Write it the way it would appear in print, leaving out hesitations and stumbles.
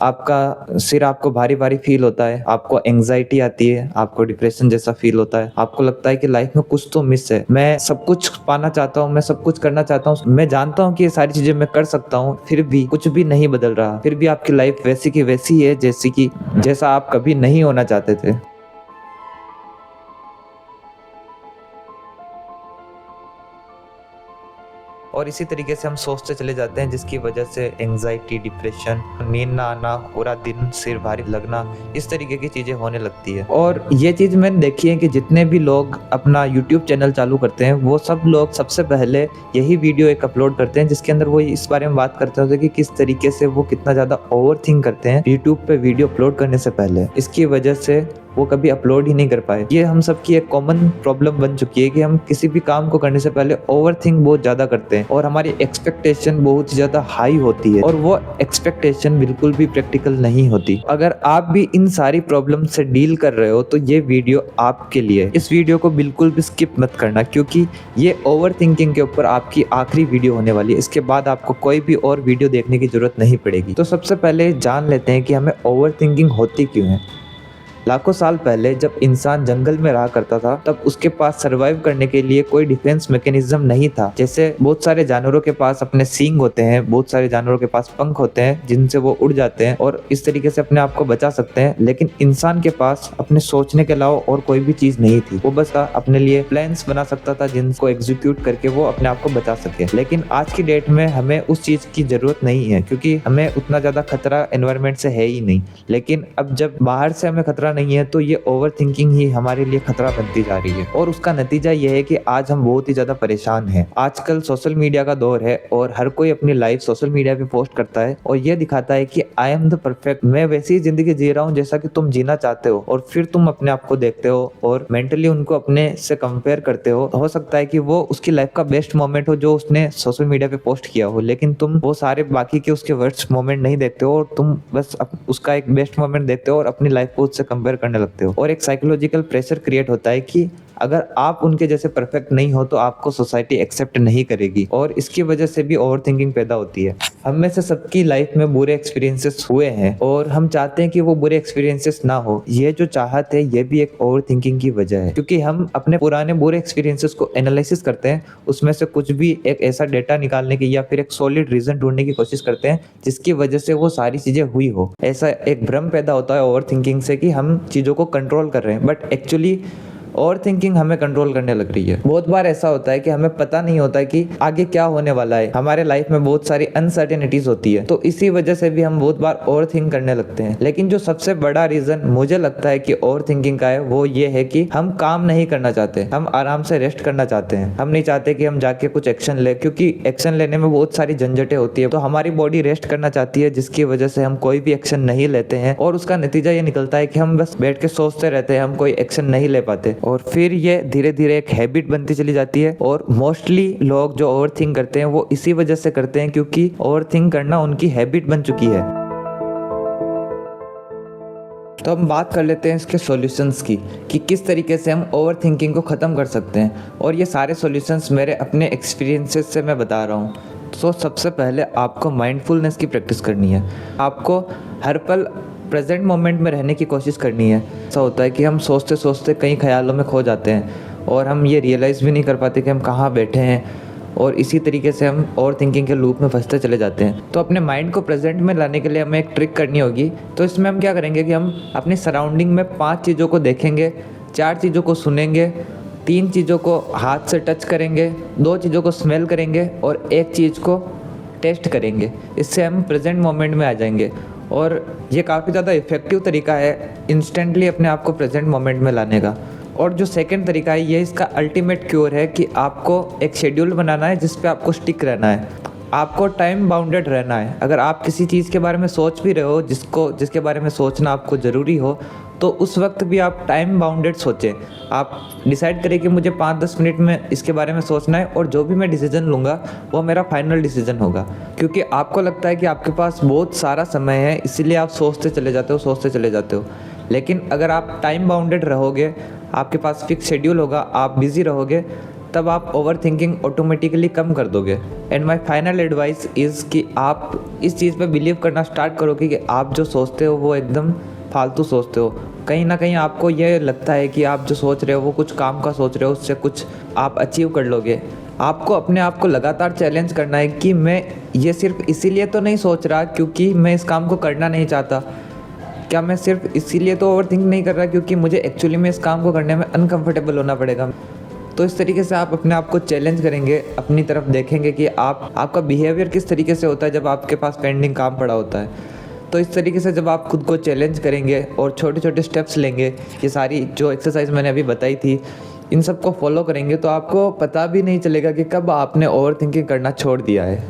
आपका सिर आपको भारी-भारी फ़ील होता है, आपको एंग्ज़ायटी आती है, आपको डिप्रेशन जैसा फ़ील होता है, आपको लगता है कि लाइफ़ में कुछ तो मिस है। मैं सब कुछ पाना चाहता हूँ, मैं सब कुछ करना चाहता हूँ, मैं जानता हूँ कि ये सारी चीज़ें मैं कर सकता हूँ, फिर भी कुछ भी नहीं बदल रहा। फिर भी आपकी लाइफ़ वैसी की वैसी है जैसा आप कभी नहीं होना चाहते थे। और इसी तरीके से हम सोचते चले जाते हैं जिसकी वजह से एंग्जाइटी, डिप्रेशन, नींद ना आना, पूरा दिन सिर भारी लगना, इस तरीके की चीज़ें होने लगती है। और ये चीज़ मैंने देखी है कि जितने भी लोग अपना यूट्यूब चैनल चालू करते हैं, वो सब लोग सबसे पहले यही वीडियो एक अपलोड करते हैं जिसके अंदर वो इस बारे में बात करते होते हैं कि किस तरीके से वो कितना ज़्यादा ओवरथिंक करते हैं यूट्यूब पे वीडियो अपलोड करने से पहले। इसकी वजह से वो कभी अपलोड ही नहीं कर पाए। ये हम सबकी एक कॉमन प्रॉब्लम बन चुकी है कि हम किसी भी काम को करने से पहले ओवरथिंक बहुत ज़्यादा करते हैं और हमारी एक्सपेक्टेशन बहुत ही ज़्यादा हाई होती है और वो एक्सपेक्टेशन बिल्कुल भी प्रैक्टिकल नहीं होती। अगर आप भी इन सारी प्रॉब्लम से डील कर रहे हो तो ये वीडियो आपके लिए है। इस वीडियो को बिल्कुल भी स्किप मत करना क्योंकि ये ओवरथिंकिंग के ऊपर आपकी आखिरी वीडियो होने वाली है। इसके बाद आपको कोई भी और वीडियो देखने की जरूरत नहीं पड़ेगी। तो सबसे पहले जान लेते हैं कि हमें ओवरथिंकिंग होती क्यों है। लाखों साल पहले जब इंसान जंगल में रहा करता था तब उसके पास सरवाइव करने के लिए कोई डिफेंस मैकेनिज्म नहीं था। जैसे बहुत सारे जानवरों के पास अपने सींग होते हैं, बहुत सारे जानवरों के पास पंख होते हैं जिनसे वो उड़ जाते हैं और इस तरीके से अपने आप को बचा सकते हैं, लेकिन इंसान के पास अपने सोचने के अलावा और कोई भी चीज नहीं थी। वो बस अपने लिए प्लान्स बना सकता था जिनको एग्जीक्यूट करके वो अपने आप को बचा सके। लेकिन आज की डेट में हमें उस चीज की जरूरत नहीं है क्योंकि हमें उतना ज्यादा खतरा एनवायरमेंट से है ही नहीं। लेकिन अब जब बाहर से हमें खतरा नहीं है तो ये ओवरथिंकिंग ही हमारे लिए खतरा बनती जा रही है और उसका नतीजा ये है कि आज हम बहुत ही ज्यादा परेशान हैं। आजकल सोशल मीडिया का दौर है और हर कोई अपनी लाइफ सोशल मीडिया पे पोस्ट करता है और ये दिखाता है कि आई एम द परफेक्ट, मैं वैसी जिंदगी जी रहा हूँ जैसा कि तुम जीना चाहते हो। और फिर तुम अपने आप को देखते हो और मेंटली उनको अपने से कंपेयर करते हो सकता है कि वो उसकी लाइफ का बेस्ट मोमेंट हो जो उसने सोशल मीडिया पे पोस्ट किया हो, लेकिन तुम वो सारे बाकी के उसके वर्स्ट मोमेंट नहीं देखते हो और तुम बस उसका एक बेस्ट मोमेंट देखते हो और अपनी लाइफ को उससे कंपेयर करने लगते हो। और एक साइकोलॉजिकल प्रेशर क्रिएट होता है कि अगर आप उनके जैसे परफेक्ट नहीं हो तो आपको सोसाइटी एक्सेप्ट नहीं करेगी और इसकी वजह से भी ओवरथिंकिंग पैदा होती है। हम में से सबकी लाइफ में बुरे एक्सपीरियंसेस हुए हैं और हम चाहते हैं कि वो बुरे एक्सपीरियंसेस ना हो। ये जो चाहत है ये भी एक ओवरथिंकिंग की वजह है क्योंकि हम अपने पुराने बुरे एक्सपीरियंसेस को एनालिसिस करते हैं, उसमें से कुछ भी एक ऐसा डेटा निकालने की या फिर एक सॉलिड रीजन ढूंढने की कोशिश करते हैं जिसकी वजह से वो सारी चीजें हुई हो। ऐसा एक भ्रम पैदा होता है ओवरथिंकिंग से कि हम चीजों को कंट्रोल कर रहे हैं, बट एक्चुअली ओवर थिंकिंग हमें कंट्रोल करने लग रही है। बहुत बार ऐसा होता है कि हमें पता नहीं होता है कि आगे क्या होने वाला है। हमारे लाइफ में बहुत सारी अनसर्टेनिटीज होती है तो इसी वजह से भी हम बहुत बार ओवर थिंक करने लगते हैं। लेकिन जो सबसे बड़ा रीजन मुझे लगता है कि ओवर थिंकिंग का है वो ये है कि हम काम नहीं करना चाहते, हम आराम से रेस्ट करना चाहते हैं। हम नहीं चाहते कि हम जाके कुछ एक्शन ले क्योंकि एक्शन लेने में बहुत सारी झंझटें होती है, तो हमारी बॉडी रेस्ट करना चाहती है जिसकी वजह से हम कोई भी एक्शन नहीं लेते हैं और उसका नतीजा ये निकलता है कि हम बस बैठ के सोचते रहते हैं, हम कोई एक्शन नहीं ले पाते और फिर ये धीरे धीरे एक हैबिट बनती चली जाती है। और मोस्टली लोग जो ओवरथिंक करते हैं वो इसी वजह से करते हैं क्योंकि ओवरथिंक करना उनकी हैबिट बन चुकी है। तो हम बात कर लेते हैं इसके सॉल्यूशंस की कि किस तरीके से हम ओवरथिंकिंग को ख़त्म कर सकते हैं और ये सारे सॉल्यूशंस मेरे अपने एक्सपीरियंसेस से मैं बता रहा हूँ। तो सबसे पहले आपको माइंडफुलनेस की प्रैक्टिस करनी है। आपको हर पल प्रेजेंट मोमेंट में रहने की कोशिश करनी है। ऐसा होता है कि हम सोचते सोचते कई ख्यालों में खो जाते हैं और हम ये रियलाइज़ भी नहीं कर पाते कि हम कहाँ बैठे हैं और इसी तरीके से हम ओवर थिंकिंग के लूप में फंसते चले जाते हैं। तो अपने माइंड को प्रेजेंट में लाने के लिए हमें एक ट्रिक करनी होगी। तो इसमें हम क्या करेंगे कि हम अपनी सराउंडिंग में 5 चीज़ों को देखेंगे, 4 चीज़ों को सुनेंगे, 3 चीज़ों को हाथ से टच करेंगे, 2 चीज़ों को स्मेल करेंगे और 1 चीज़ को टेस्ट करेंगे। इससे हम प्रेजेंट मोमेंट में आ जाएंगे और ये काफ़ी ज़्यादा इफेक्टिव तरीका है इंस्टेंटली अपने आप को प्रेजेंट मोमेंट में लाने का। और जो सेकंड तरीका है ये इसका अल्टीमेट क्योर है कि आपको एक शेड्यूल बनाना है जिस पे आपको स्टिक रहना है। आपको टाइम बाउंडेड रहना है। अगर आप किसी चीज़ के बारे में सोच भी रहे हो जिसके बारे में सोचना आपको ज़रूरी हो तो उस वक्त भी आप टाइम बाउंडेड सोचें। आप डिसाइड करें कि मुझे 5-10 मिनट में इसके बारे में सोचना है और जो भी मैं डिसीजन लूँगा वो मेरा फाइनल डिसीजन होगा। क्योंकि आपको लगता है कि आपके पास बहुत सारा समय है इसीलिए आप सोचते चले जाते हो। लेकिन अगर आप टाइम बाउंडेड रहोगे, आपके पास फिक्स शेड्यूल होगा, आप बिज़ी रहोगे तब आप ओवर थिंकिंग ऑटोमेटिकली कम कर दोगे। And my final advice is कि आप इस चीज़ पे बिलीव करना स्टार्ट करोगे कि आप जो सोचते हो वो एकदम फालतू सोचते हो। कहीं ना कहीं आपको ये लगता है कि आप जो सोच रहे हो वो कुछ काम का सोच रहे हो, उससे कुछ आप अचीव कर लोगे। आपको अपने आप को लगातार चैलेंज करना है कि मैं ये सिर्फ इसीलिए तो नहीं सोच रहा क्योंकि मैं इस काम को करना नहीं चाहता, क्या मैं सिर्फ इसीलिए तो ओवर थिंक नहीं कर रहा क्योंकि मुझे एक्चुअली में इस काम को करने में अनकंफर्टेबल होना पड़ेगा। तो इस तरीके से आप अपने आप को चैलेंज करेंगे, अपनी तरफ देखेंगे कि आपका बिहेवियर किस तरीके से होता है जब आपके पास पेंडिंग काम पड़ा होता है। तो इस तरीके से जब आप खुद को चैलेंज करेंगे और छोटे छोटे स्टेप्स लेंगे, ये सारी जो एक्सरसाइज मैंने अभी बताई थी इन सबको फॉलो करेंगे, तो आपको पता भी नहीं चलेगा कि कब आपने ओवर थिंकिंग करना छोड़ दिया है।